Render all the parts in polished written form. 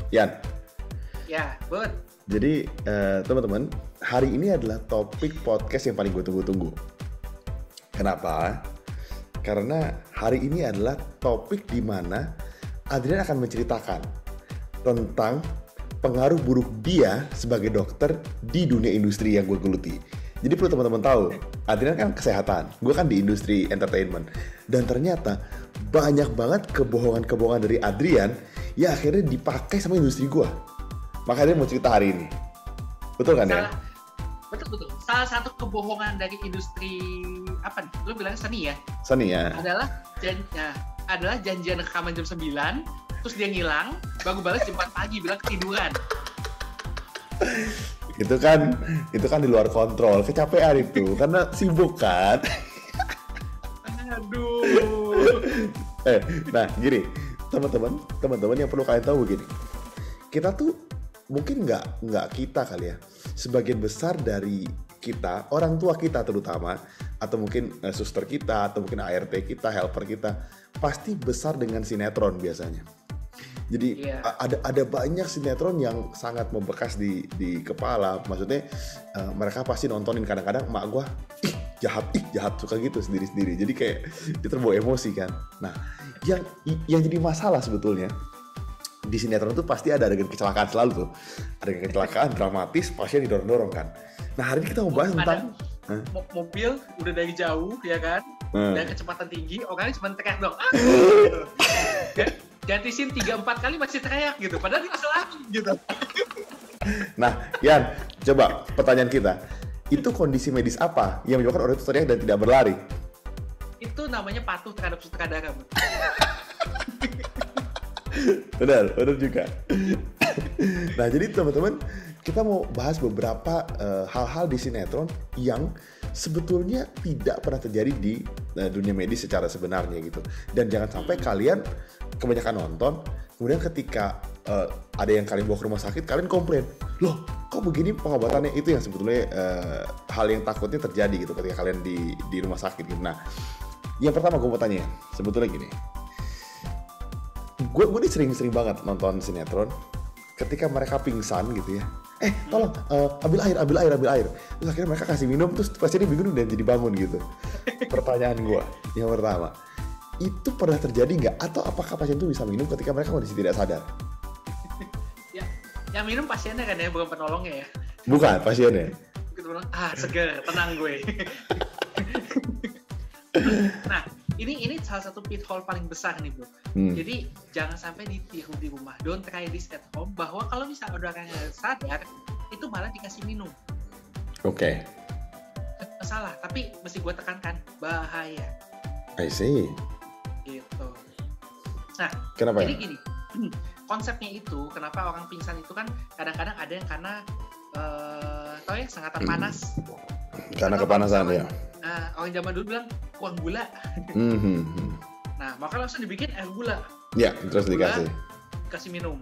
Yan. Ya, Bud. Jadi teman-teman, hari ini adalah topik podcast yang paling gue tunggu-tunggu. Kenapa? Karena hari ini adalah topik di mana Adrian akan menceritakan tentang pengaruh buruk dia sebagai dokter di dunia industri yang gue geluti. Jadi perlu teman-teman tahu, Adrian kan kesehatan, gue kan di industri entertainment. Dan ternyata banyak banget kebohongan-kebohongan dari Adrian yang akhirnya dipakai sama industri gue. Makanya dia mau cerita hari ini. Betul kan ya? Betul. Salah satu kebohongan dari industri apa nih? Lu bilang seni ya? Seni ya. Adalah janjian rekaman jam 9, terus dia ngilang, baru balas jam 4 pagi bilang ketiduran. Itu kan di luar kontrol, kecapean itu karena sibuk kan. Aduh. Nah gini, teman-teman yang perlu kalian tahu begini. Kita tuh mungkin nggak kita kali ya, sebagian besar dari kita, orang tua kita terutama, atau mungkin suster kita, atau mungkin ART kita, helper kita, pasti besar dengan sinetron biasanya. Jadi ada banyak sinetron yang sangat membekas di kepala. Maksudnya mereka pasti nontonin, kadang-kadang emak gue jahat suka gitu sendiri-sendiri. Jadi kayak dia terbawa emosi kan. Nah yang jadi masalah sebetulnya di sinetron tuh pasti ada adegan kecelakaan selalu tuh. Adegan kecelakaan dramatis, pasien didorong-dorong kan. Nah hari ini kita mau bahas tentang mobil udah dari jauh ya kan, dan kecepatan tinggi, orangnya cuma teriak dong. Ganti scene 3-4 kali masih teriak gitu, padahal dia masih lagi gitu. Nah Yan, coba pertanyaan kita, itu kondisi medis apa yang menyebabkan orang itu teriak dan tidak berlari? Itu namanya patuh terhadap sutradara. Benar juga. Nah jadi teman-teman, kita mau bahas beberapa hal-hal di sinetron yang sebetulnya tidak pernah terjadi di dunia medis secara sebenarnya gitu. Dan jangan sampai kalian kebanyakan nonton, kemudian ketika ada yang kalian bawa ke rumah sakit, kalian komplain, loh kok begini pengobatannya. Itu yang sebetulnya hal yang takutnya terjadi gitu ketika kalian di rumah sakit gitu. Nah yang pertama gue mau tanya, sebetulnya gini, gue sering banget nonton sinetron ketika mereka pingsan gitu ya, tolong ambil air, terus akhirnya mereka kasih minum, terus pasiennya bingung dan jadi bangun gitu. Pertanyaan gue yang pertama, itu pernah terjadi nggak, atau apakah pasien itu bisa minum ketika mereka kondisi tidak sadar? Ya, yang minum pasiennya kan ya, bukan penolongnya ya. Bukan pasiennya. Seger, tenang gue. Nah, ini salah satu pitfall paling besar nih, Bro. Jadi jangan sampai ditiru di rumah. Don't try this at home, bahwa kalau misalnya ada orang yang sadar, itu malah dikasih minum. Oke. Salah, tapi mesti gue tekankan, bahaya. I see. Gitu. Nah, kenapa jadi gini, konsepnya itu, kenapa orang pingsan itu kan kadang-kadang ada yang karena tau ya, sengatan panas. Karena kepanasan ya. Nah, orang zaman dulu bilang kurang gula. Nah, maka langsung dibikin air gula. Ya, terus kasih minum.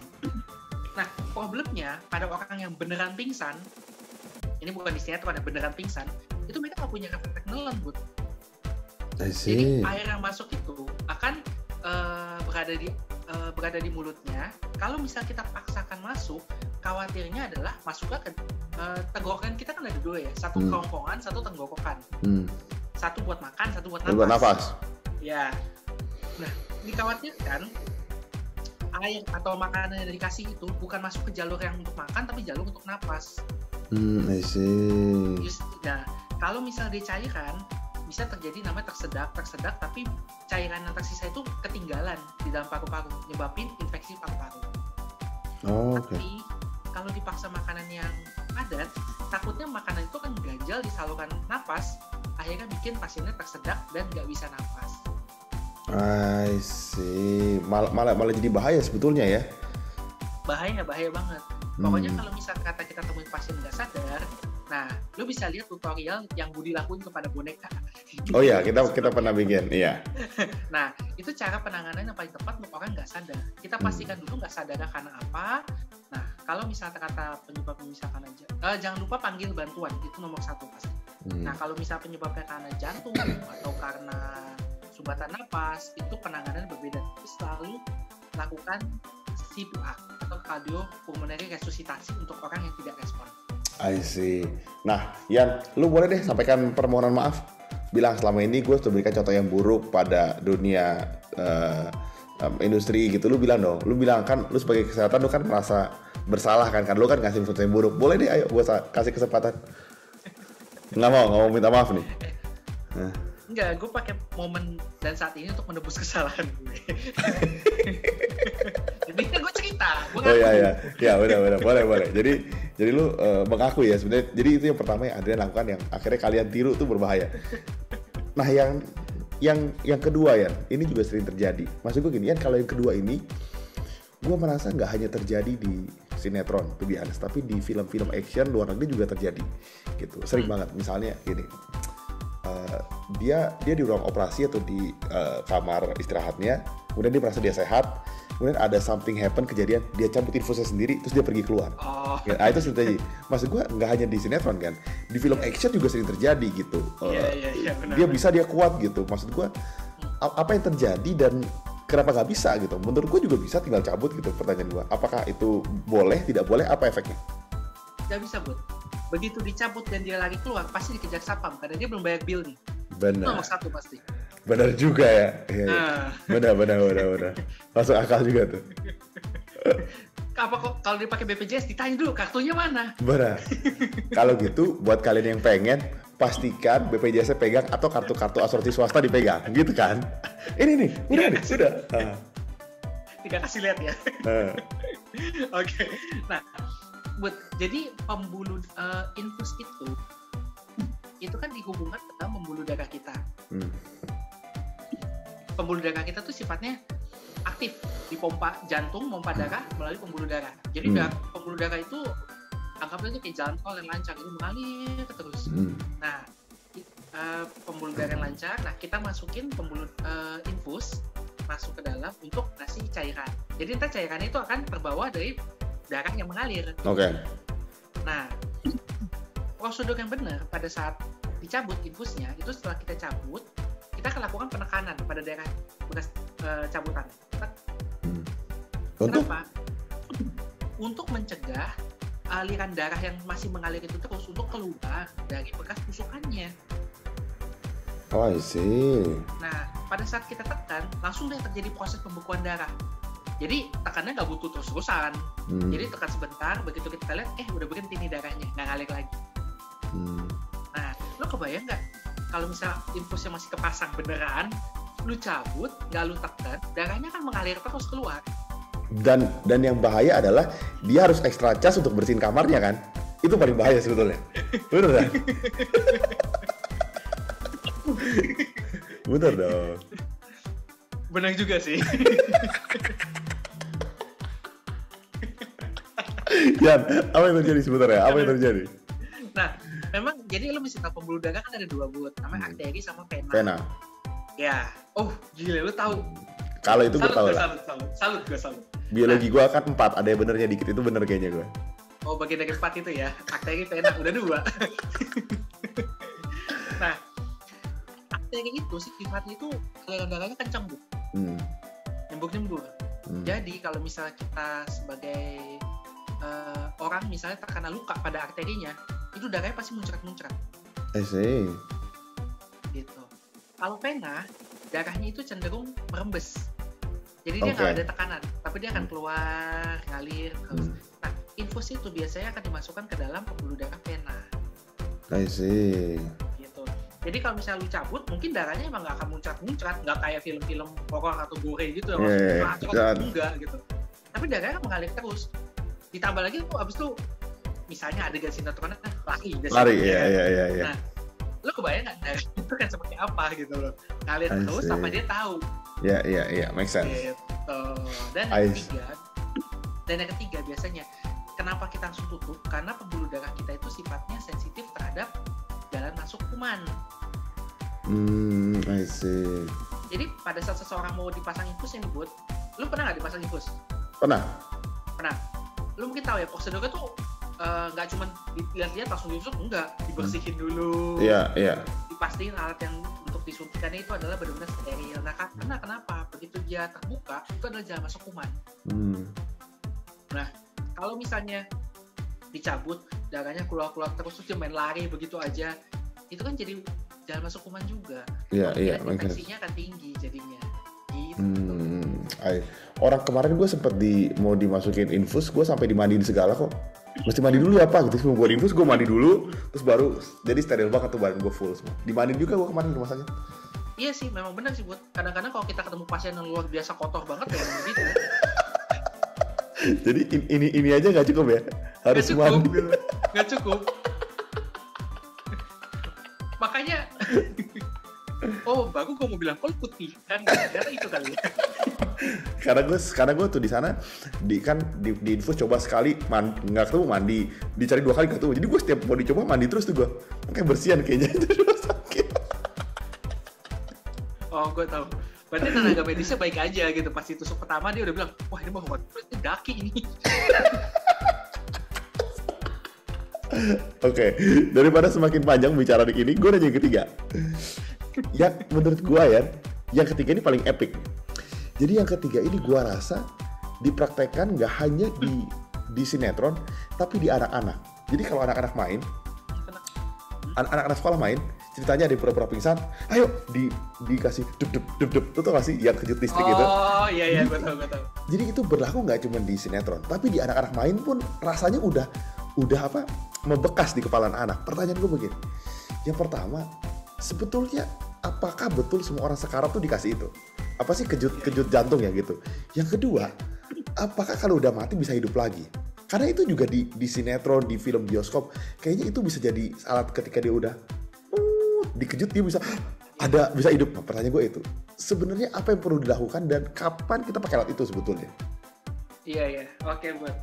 Nah, problemnya pada orang yang beneran pingsan, ini bukan di sinetron, ada beneran pingsan, itu mereka nggak punya refleks nelen, Bud. Jadi air yang masuk itu akan berada di mulutnya. Kalau misal kita paksakan masuk, khawatirnya adalah masuknya ke tenggorokan kita kan ada dua ya, satu kerongkongan, satu tenggorokan. Satu buat makan, satu buat nafas. Ya. Nah, dikhawatirkan air atau makanan yang dikasih itu bukan masuk ke jalur yang untuk makan, tapi jalur untuk nafas. I see. Nah, kalau misalnya dicairkan, bisa terjadi namanya tersedak, tapi cairan yang tersisa itu ketinggalan di dalam paru-paru, nyebabin infeksi paru-paru. Tapi kalau dipaksa makanan yang padat, takutnya makanan itu kan ganjal di saluran nafas, akhirnya bikin pasiennya tersedak dan nggak bisa nafas. I see. Malah jadi bahaya sebetulnya ya. Bahaya banget. Pokoknya kalau misalnya kata kita temuin pasien nggak sadar, nah, lu bisa lihat tutorial yang Budi lakuin kepada boneka. Oh iya, kita pernah bikin, iya. Nah, itu cara penanganan yang paling tepat untuk orang nggak sadar. Kita pastikan dulu nggak sadarnya karena apa. Nah, kalau misalnya kata penyebabnya misalkan aja, jangan lupa panggil bantuan, itu nomor 1 pasti. Nah, kalau misalnya penyebabnya karena jantung atau karena sumbatan napas, itu penanganan berbeda. Terus selalu lakukan CPR atau cardiopulmonary resusitasi untuk orang yang tidak respon. I see. Nah, Yan, lu boleh deh sampaikan permohonan maaf. Bilang selama ini gue sudah berikan contoh yang buruk pada dunia industri gitu. Lu bilang dong. Lu bilang kan, lu sebagai kesehatan lu kan merasa bersalah kan. Lu kan ngasih sesuatu yang buruk. Boleh deh, ayo gue kasih kesempatan. Nggak mau minta maaf nih. Enggak, gue pakai momen dan saat ini untuk menebus kesalahan gue. Jadi kan gue cerita. Oh iya, benar, boleh. Jadi lu mengaku ya sebenarnya. Jadi itu yang pertama yang Adrian lakukan yang akhirnya kalian tiru tuh berbahaya. Nah yang kedua ya, ini juga sering terjadi. Maksud gue gini, kalau yang kedua ini, gue merasa nggak hanya terjadi di sinetron, to be honest, tapi di film-film action luar negeri juga terjadi, gitu. Sering banget. Misalnya gini. Dia di ruang operasi atau di kamar istirahatnya, kemudian dia merasa dia sehat, kemudian ada something happen, kejadian, dia cabut infusnya sendiri, terus dia pergi keluar. Ya, itu sering terjadi. Maksud gue nggak hanya di sinetron kan, di film action juga sering terjadi gitu. Benar. Dia kuat gitu. Maksud gue apa yang terjadi dan kenapa nggak bisa gitu? Menurut gue juga bisa, tinggal cabut gitu. Pertanyaan gue, apakah itu boleh, tidak boleh, apa efeknya? Nggak bisa, Bud. Begitu dicabut dan dia lari keluar, pasti dikejar satpam karena dia belum bayar bill nih. Benar. Nomor 1 pasti. Benar juga ya. Benar. Masuk akal juga tuh. Apa kok kalau dipakai BPJS ditanya dulu kartunya mana? Benar. Kalau gitu, buat kalian yang pengen, pastikan BPJS pegang atau kartu-kartu asuransi swasta dipegang, gitu kan? Ini nih, udah. Tidak kasih lihat ya. Oke. Nah. Jadi pembuluh infus itu kan dihubungkan dengan pembuluh darah kita. Pembuluh darah kita tuh sifatnya aktif, dipompa jantung, pompa darah melalui pembuluh darah. Jadi pembuluh darah itu anggapnya itu kayak jalan tol yang lancar, itu mengalir terus. Nah, pembuluh darah yang lancar, nah kita masukin pembuluh infus masuk ke dalam untuk ngasih cairan. Jadi ntar cairan itu akan terbawa dari darah yang mengalir. Oke. Nah, prosedur yang benar pada saat dicabut infusnya itu setelah kita cabut, kita akan lakukan penekanan pada daerah bekas cabutan. Kenapa? Untuk mencegah aliran darah yang masih mengalir itu terus untuk keluar dari bekas tusukannya. Oh, I see. Nah, pada saat kita tekan, langsung deh terjadi proses pembekuan darah. Jadi tekannya nggak butuh terus-terusan. Jadi tekan sebentar, begitu kita lihat, udah berhenti nih darahnya, nggak ngalir lagi. Nah, lo kebayang nggak kalau misal infusnya masih kepasang beneran, lu cabut, nggak lu tekan, darahnya kan mengalir terus keluar. Dan yang bahaya adalah dia harus extra charge untuk bersihin kamarnya kan? Itu paling bahaya sebetulnya. Bener kan? Bener dong. Benar juga sih. Yan, apa yang terjadi sebenarnya? Apa yang terjadi? Nah, memang jadi lu mesti tahu pembuluh darah kan ada 2 buat, namanya arteri sama vena. Vena. Ya, gila lu tahu. Kalau itu gue tahu lah. Salut. Biologi gue kan 4, ada yang benernya dikit, itu bener kayaknya gue. Oh, bagian dari 4 itu ya, arteri, vena, udah 2. Nah, arteri itu sifatnya itu aliran darahnya kencang, Bu. Nyembur. Jadi kalau misalnya kita sebagai orang misalnya terkena luka pada arterinya, itu darahnya pasti muncrat-muncrat. I see. Gitu. Kalau vena, darahnya itu cenderung merembes. Jadi dia nggak ada tekanan, tapi dia akan keluar, ngalir terus. Nah, infus itu biasanya akan dimasukkan ke dalam pembuluh darah vena. I see. Gitu. Jadi kalau misalnya lu cabut, mungkin darahnya emang nggak akan muncrat-muncrat, nggak kayak film-film horor atau gore gitu ya, enggak gitu. Tapi darahnya mengalir terus. Ditambah lagi tuh abis itu misalnya adegan sinetron lari. Iya. Nah, lo kebayang nggak darah itu kan seperti apa gitu loh, ngalir terus sampai dia tahu. Iya, make sense. Gitu. Dan yang ketiga biasanya kenapa kita langsung tutup, karena pembuluh darah kita itu sifatnya sensitif terhadap jalan masuk kuman. I see. Jadi pada saat seseorang mau dipasang infus yang dibuat, lu pernah nggak dipasang infus? Pernah. Lu mungkin tahu ya, prosedurnya tuh nggak cuma dilihat-lihat langsung ditusuk, enggak, dibersihin dulu. Iya. Dipastiin alat yang untuk disuntikannya itu adalah benar-benar steril. Nah, karena kenapa? Begitu dia terbuka, itu adalah jalan masuk kuman. Nah, kalau misalnya dicabut, darahnya keluar terus dia main lari begitu aja, itu kan jadi jalan masuk kuman juga. Iya, infeksinya akan tinggi jadinya. Gitu. Orang kemarin gue sempet mau dimasukin infus, gue sampai dimandiin segala kok. Mesti mandi dulu apa gitu, sebelum gue infus gue mandi dulu, terus baru jadi steril banget tuh badan gue full semua. Dimandiin juga gue kemarin di rumah sakit. Iya sih, memang benar sih buat kadang-kadang kalau kita ketemu pasien yang luar biasa kotor banget ya begitu. Jadi ini aja nggak cukup ya, harus mandi. Nggak cukup. Makanya, baru gue mau bilang kol putih kan, ternyata itu kali. Karena gue tuh di sana di infus coba sekali nggak ketemu mandi, dicari 2 kali nggak ketemu. Jadi gue setiap mau dicoba mandi terus tuh gue, kayak bersihan kayaknya itu rumah sakit. Oh, gue tahu. Berarti tenaga medisnya baik aja gitu. Pas ditusuk pertama dia udah bilang, wah ini mah ini daki ini. Oke, daripada semakin panjang bicara di ini, gue nanya yang ketiga. Yang menurut gue ya, yang ketiga ini paling epic. Jadi yang ketiga ini gue rasa dipraktekkan nggak hanya di sinetron, tapi di anak-anak. Jadi kalau anak-anak main, anak-anak sekolah main, ceritanya ada pura-pura pingsan, ayo dikasih dep itu tau gak sih yang kejut listrik itu? Oh iya gue tahu. Jadi itu berlaku nggak cuma di sinetron, tapi di anak-anak main pun rasanya udah membekas di kepala anak. Pertanyaan gue begini, yang pertama, sebetulnya apakah betul semua orang sekarang tuh dikasih itu? Apa sih kejut jantung ya gitu? Yang kedua, apakah kalau udah mati bisa hidup lagi? Karena itu juga di sinetron, di film bioskop, kayaknya itu bisa jadi alat ketika dia udah dikejut dia bisa hidup. Nah, pertanyaan gue itu, sebenarnya apa yang perlu dilakukan dan kapan kita pakai alat itu sebetulnya? Iya, oke buat.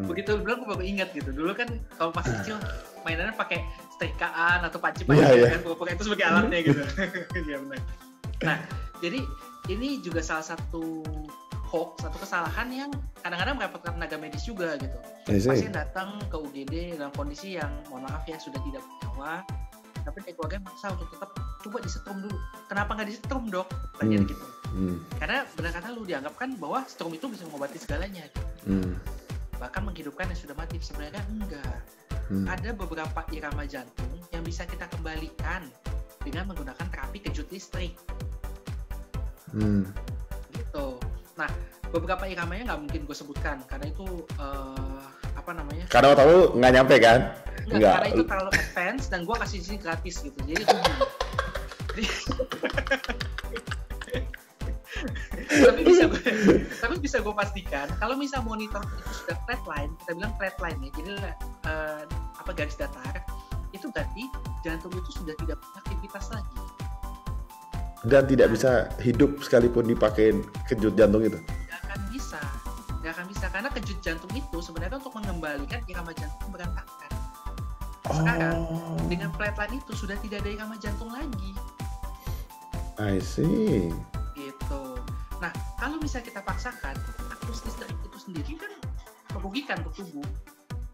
Begitu lu bilang gue baru ingat gitu. Dulu kan kalau masih kecil mainannya pakai setrikaan atau panci kan, pokoknya itu sebagai alatnya gitu. Iya benar. Nah, jadi ini juga salah satu hoax, satu kesalahan yang kadang-kadang merepotkan tenaga medis juga gitu. Pasien datang ke UGD dalam kondisi yang mohon maaf ya sudah tidak bernyawa, tapi dari keluarga maksa untuk tetap coba disetrum dulu. Kenapa nggak disetrum dok? Tanya gitu. Karena benar kata lu dianggapkan bahwa setrum itu bisa mengobati segalanya. Bahkan menghidupkan yang sudah mati. Sebenarnya enggak. Ada beberapa irama jantung yang bisa kita kembalikan dengan menggunakan terapi kejut listrik. Gitu. Nah, beberapa iramanya nggak mungkin gue sebutkan karena itu Karena tahu nggak nyampe kan? Enggak, karena itu terlalu advance dan gue kasih di sini gratis gitu. Jadi tapi bisa gue pastikan kalau misal monitor itu sudah flatline, kita bilang flatline ya, jadi garis datar, itu berarti jantung itu sudah tidak beraktivitas lagi dan tidak bisa hidup sekalipun dipakai kejut jantung itu. Nggak akan bisa karena kejut jantung itu sebenarnya untuk mengembalikan irama jantung berantakan. Sekarang dengan flatline itu sudah tidak ada irama jantung lagi. I see. Gitu. Nah, kalau misalnya kita paksakan, arus listrik itu sendiri kan merugikan untuk tubuh.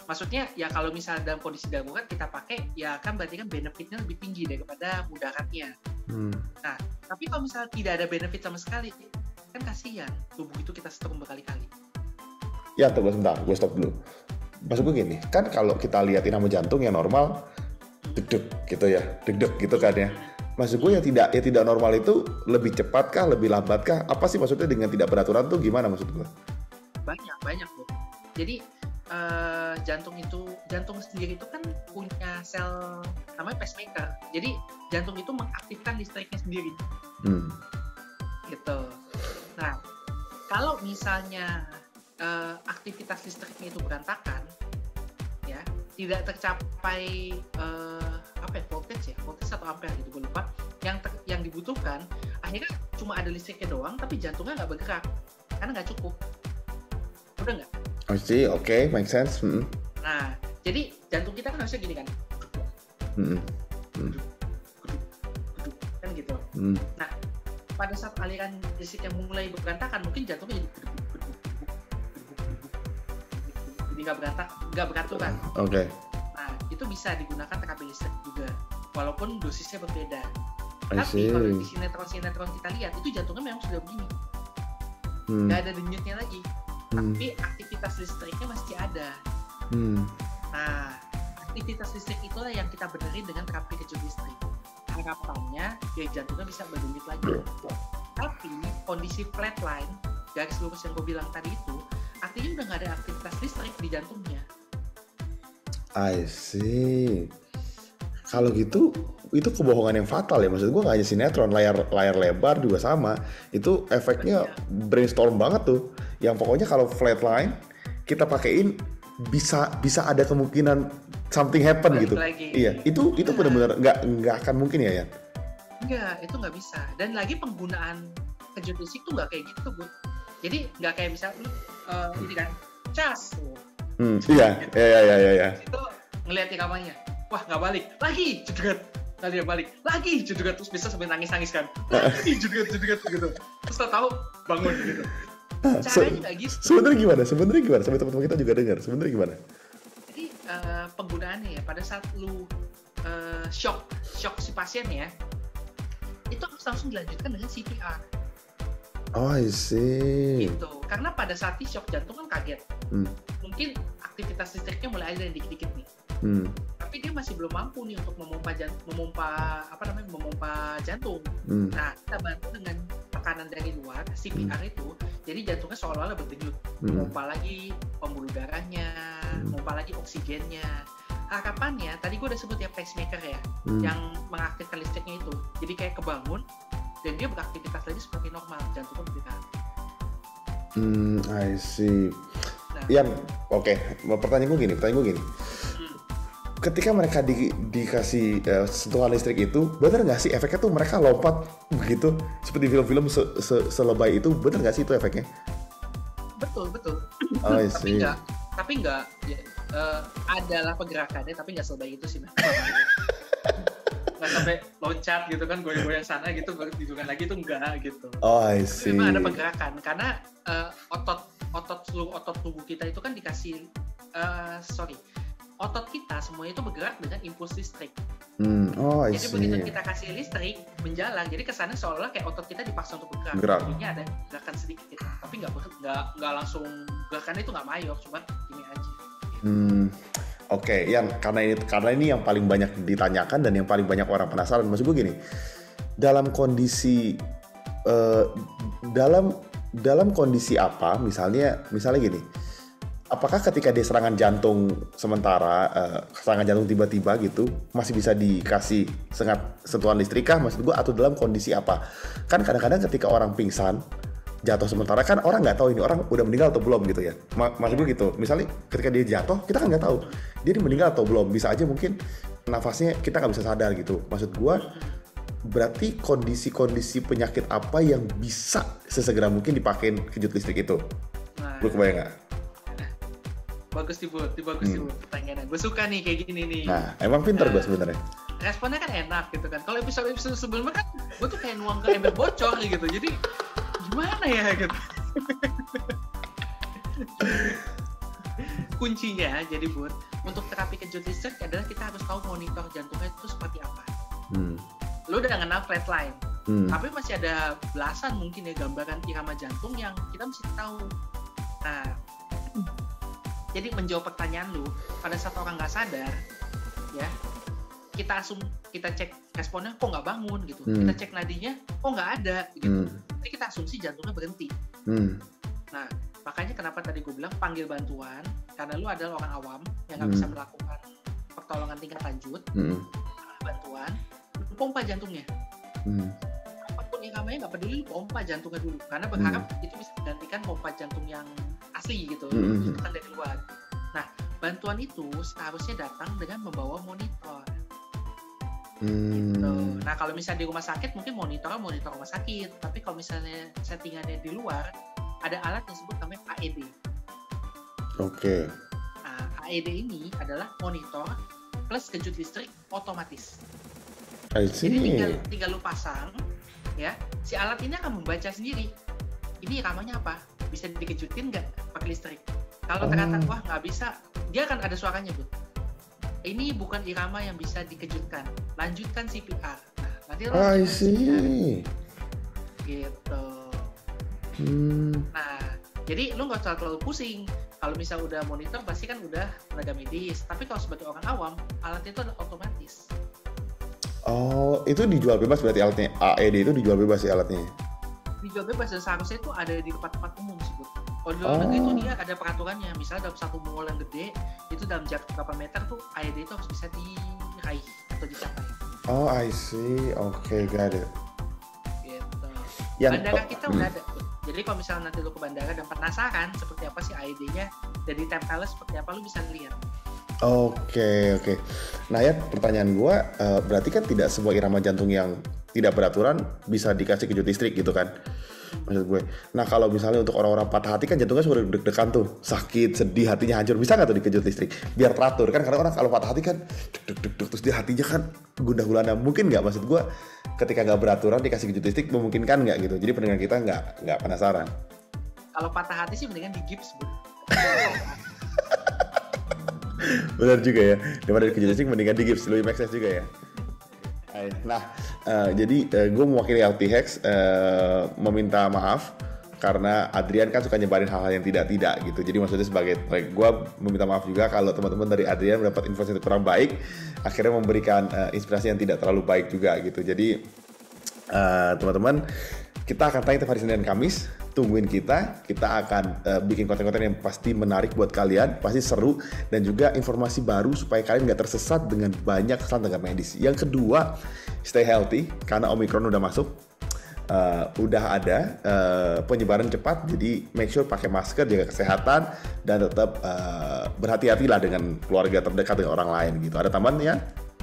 Maksudnya ya kalau misalnya dalam kondisi darurat kita pakai, ya kan berarti kan benefitnya lebih tinggi daripada mudaratnya. Nah, tapi kalau misalnya tidak ada benefit sama sekali, kan kasihan tubuh itu kita setrum berkali-kali. Ya, tunggu sebentar, gue stop dulu. Maksud gue gini, kan kalau kita lihat irama jantung yang normal, deg-deg gitu ya, deg-deg gitu kan ya. Maksud gue yang tidak normal itu lebih cepat kah, lebih lambat kah? Apa sih maksudnya dengan tidak beraturan tuh gimana maksud gue? Banyak loh. Jadi jantung sendiri itu kan punya sel namanya pacemaker. Jadi jantung itu mengaktifkan listriknya sendiri. Gitu. Nah, kalau misalnya aktivitas listriknya itu berantakan, ya tidak tercapai voltage atau ampere gitu, gue lupa. Yang dibutuhkan akhirnya cuma ada listriknya doang, tapi jantungnya nggak bergerak karena nggak cukup. Udah nggak? I see, okay, make sense. Nah, jadi jantung kita kan harusnya gini kan, geduk, kan gitu. Nah, pada saat aliran listrik yang mulai berantakan, mungkin jantungnya jadi geduk, jadi nggak beraturan. Oke. Nah, itu bisa digunakan terapi listrik juga, walaupun dosisnya berbeda. Tapi kalau di sinetron kita lihat, itu jantungnya memang sudah begini, nggak ada denyutnya lagi. tapi aktivitas listriknya masih ada. Nah, aktivitas listrik itulah yang kita benerin dengan terapi kejut listrik. Harapannya biar jantungnya bisa berdenyut lagi. Tapi kondisi flatline, garis lurus yang gue bilang tadi itu, artinya udah nggak ada aktivitas listrik di jantungnya. I see. Kalau gitu, itu kebohongan yang fatal ya. Maksud gue nggak hanya sinetron, layar lebar juga sama. Itu efeknya brainstorm banget tuh. Yang pokoknya kalau flatline kita pakein bisa ada kemungkinan something happen gitu. Lagi. Iya, itu benar-benar nggak akan mungkin ya, Yan? Enggak, itu nggak bisa. Dan lagi penggunaan kejut listrik tuh nggak kayak gitu, Bu. Jadi nggak kayak bisa ini kan, cas. Iya. Itu ngelihat iramanya. Wah, nggak balik. Lagi, jedret. Tadi dia balik. Lagi, jedret. Terus bisa sambil nangis-nangis kan. Lagi, jedret gitu. Terus tahu bangun gitu. Caranya nggak gitu. Sebenarnya gimana? Sampai teman-teman kita juga dengar. Sebenarnya gimana? Jadi penggunaannya ya, pada saat lu shock si pasien ya, itu harus langsung dilanjutkan dengan CPR. Oh, I see. Gitu. Karena pada saat di shock jantung kan kaget. Mungkin aktivitas listriknya mulai ada yang dikit-dikit nih. Tapi dia masih belum mampu nih untuk memompa jantung. Nah, kita bantu dengan tekanan dari luar, CPR itu, jadi jantungnya seolah-olah berdenyut. Memompa lagi pembuluh darahnya, memompa lagi oksigennya. Harapannya, tadi gue udah sebut ya pacemaker ya, yang mengaktifkan listriknya itu. Jadi kayak kebangun, dan dia beraktivitas lagi seperti normal, jantungnya bergerak. I see. Nah, oke. Pertanyaan gue gini. Ketika mereka dikasih sentuhan listrik itu, bener nggak sih efeknya tuh mereka lompat begitu seperti film-film selebay itu, bener nggak sih itu efeknya? Betul. Oh, I see. Tapi nggak ya, adalah pergerakannya, tapi nggak selebay itu sih. Nggak sampai loncat gitu kan, goyang-goyang sana gitu, baru tiduran lagi itu enggak gitu. Oh, I see. Memang ada pergerakan karena seluruh otot tubuh kita itu kan dikasih otot kita semuanya itu bergerak dengan impuls listrik. Oh, I see. Jadi begitu kita kasih listrik menjalan, jadi kesannya seolah kayak otot kita dipaksa untuk bergerak. Ini ada gerakan sedikit, tapi nggak langsung gerakannya itu nggak mayor, cuma ini aja. Oke, Yan, karena ini yang paling banyak ditanyakan dan yang paling banyak orang penasaran. Maksud gue gini, dalam kondisi dalam kondisi apa, misalnya gini. Apakah ketika dia serangan jantung sementara, serangan jantung tiba-tiba gitu, masih bisa dikasih sentuhan listrik kah? Maksud gue, atau dalam kondisi apa? Kan kadang-kadang ketika orang pingsan, jatuh sementara, kan orang nggak tahu ini orang udah meninggal atau belum gitu ya. Maksud gue gitu, misalnya ketika dia jatuh, kita kan nggak tahu dia meninggal atau belum. Bisa aja mungkin nafasnya kita nggak bisa sadar gitu. Maksud gue, berarti kondisi-kondisi penyakit apa yang bisa sesegera mungkin dipakein kejut listrik itu? Lu kebayang nggak? Bagus nih Bu, pertanyaannya. Gue suka nih kayak gini nih. Nah, emang pinter gue sebenarnya. Responnya kan enak gitu kan. Kalau episode sebelumnya kan gue tuh kayak nuang ke ember bocor gitu. Jadi gimana ya gitu. Kuncinya jadi Bu, untuk terapi kejut listrik adalah kita harus tahu monitor jantungnya itu seperti apa. Lu udah kenal flatline. Tapi masih ada belasan mungkin ya gambaran irama jantung yang kita mesti tahu. Nah, jadi menjawab pertanyaan lu, pada saat orang nggak sadar, ya kita cek responnya kok nggak bangun gitu, kita cek nadinya kok nggak ada gitu, jadi kita asumsi jantungnya berhenti. Nah, makanya kenapa tadi gue bilang panggil bantuan, karena lu adalah orang awam yang nggak bisa melakukan pertolongan tingkat lanjut, bantuan, lu pompa jantungnya. Apapun iramanya nggak peduli, pompa jantungnya dulu, karena berharap itu bisa menggantikan pompa jantung yang asli gitu, itu kan dari luar. Nah, bantuan itu seharusnya datang dengan membawa monitor. Gitu. Nah, kalau misalnya di rumah sakit mungkin monitor rumah sakit, tapi kalau misalnya settingannya di luar, ada alat yang disebut namanya AED. Oke. Nah, AED ini adalah monitor plus kejut listrik otomatis. Jadi tinggal lu pasang, ya, si alat ini akan membaca sendiri. Ini iramanya apa? Bisa dikejutin nggak pakai listrik? Kalau ternyata wah nggak bisa, dia akan ada suaranya Bu. Ini bukan irama yang bisa dikejutkan. Lanjutkan CPR. Nah, nanti I see. Gitu. Nah, Jadi lu nggak usah terlalu pusing. Kalau misal udah monitor pasti kan udah tenaga medis. Tapi kalau sebagai orang awam, alat itu otomatis. Oh, itu dijual bebas berarti alatnya? AED itu dijual bebas sih alatnya? Dijual bebas dan seharusnya itu ada di tempat-tempat umum sih, Bud. Kalau di luar negeri itu dia ada peraturannya. Misalnya dalam satu mall yang gede, itu dalam jarak berapa meter tuh AED itu harus bisa diraih atau dicapai. Oh, I see. Oke, got it. Gitu. Bandara kita udah ada. Jadi kalau misalnya nanti lu ke bandara dan penasaran seperti apa sih AED-nya, dari tempelnya seperti apa, lu bisa lihat. Oke. Nah ya, pertanyaan gue, berarti kan tidak semua irama jantung yang tidak beraturan bisa dikasih kejut listrik gitu kan? Maksud gue. Nah kalau misalnya untuk orang-orang patah hati kan jantungnya sudah deg-degan tuh, sakit, sedih, hatinya hancur, bisa nggak tuh dikejut listrik? Biar teratur kan, karena orang kalau patah hati kan deg-deg terus dia hatinya kan gundah gulana. Mungkin nggak, maksud gue, ketika nggak beraturan dikasih kejut listrik memungkinkan nggak gitu? Jadi pendengar kita nggak penasaran. Kalau patah hati sih mendingan di gips, Bud. Benar juga ya, daripada kejut listrik mendingan di gips, lebih make sense juga ya. Nah, jadi gue mewakili Healthy Hacks meminta maaf karena Adrian kan suka nyebarin hal-hal yang tidak gitu. Jadi maksudnya sebagai gue meminta maaf juga kalau teman-teman dari Adrian mendapat informasi yang kurang baik, akhirnya memberikan inspirasi yang tidak terlalu baik juga gitu. Jadi teman-teman, kita akan tayang tiap hari Senin dan Kamis. Tungguin kita akan bikin konten-konten yang pasti menarik buat kalian, pasti seru, dan juga informasi baru supaya kalian gak tersesat dengan banyak kesalahan tenaga medis. Yang kedua, stay healthy, karena Omicron udah masuk, udah ada penyebaran cepat, jadi make sure pakai masker, jaga kesehatan, dan tetap berhati-hatilah dengan keluarga terdekat, dengan orang lain gitu. Ada tambahannya?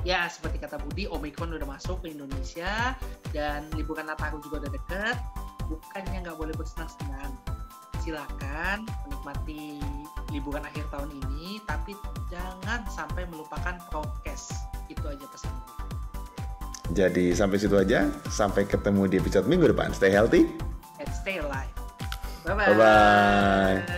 Ya, seperti kata Budi, Omicron udah masuk ke Indonesia, dan liburan Nataru juga udah deket. Bukannya nggak boleh bersenang-senang, silakan menikmati liburan akhir tahun ini, tapi jangan sampai melupakan prokes. Itu aja pesan gue. Jadi sampai situ aja, sampai ketemu di episode minggu depan. Stay healthy and stay alive. Bye-bye.